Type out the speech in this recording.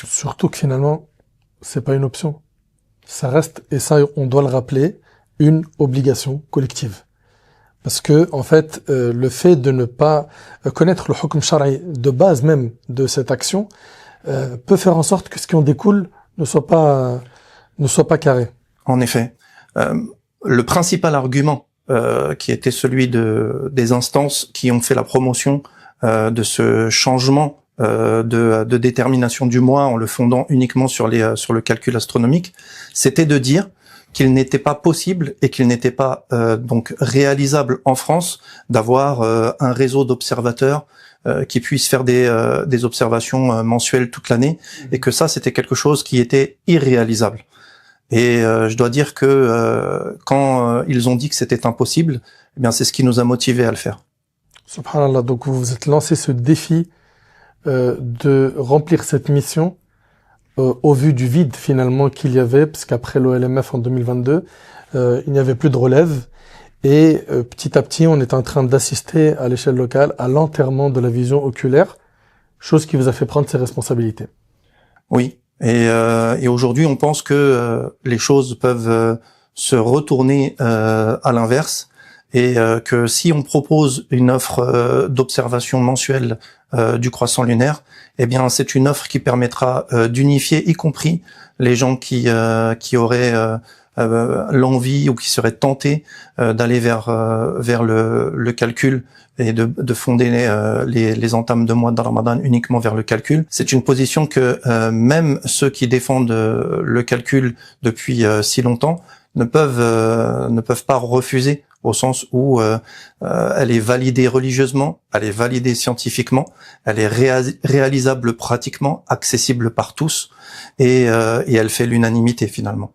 Surtout que finalement, c'est pas une option. Ça reste, et ça on doit le rappeler, une obligation collective. Parce que, en fait, le fait de ne pas connaître le hukm shar'i de base même de cette action peut faire en sorte que ce qui en découle ne soit pas carré. En effet. Le principal argument qui était celui des instances qui ont fait la promotion de ce changement de détermination du mois en le fondant uniquement sur le calcul astronomique, c'était de dire qu'il n'était pas possible et qu'il n'était pas donc réalisable en France d'avoir un réseau d'observateurs qui puissent faire des observations mensuelles toute l'année, et que ça c'était quelque chose qui était irréalisable. Et je dois dire que quand ils ont dit que c'était impossible, eh bien c'est ce qui nous a motivés à le faire. Subhanallah, donc vous vous êtes lancé ce défi de remplir cette mission au vu du vide finalement qu'il y avait, parce qu'après l'OLMF en 2022, il n'y avait plus de relève, et petit à petit on est en train d'assister à l'échelle locale à l'enterrement de la vision oculaire, chose qui vous a fait prendre ses responsabilités. Oui, et aujourd'hui on pense que les choses peuvent se retourner à l'inverse, et que si on propose une offre d'observation mensuelle du croissant lunaire, eh bien c'est une offre qui permettra d'unifier, y compris les gens qui auraient l'envie ou qui seraient tentés d'aller vers le calcul et de fonder les entames de mois de Ramadan uniquement vers le calcul. C'est une position que même ceux qui défendent le calcul depuis si longtemps ne peuvent pas refuser, au sens où elle est validée religieusement, elle est validée scientifiquement, elle est réalisable pratiquement, accessible par tous, et elle fait l'unanimité finalement.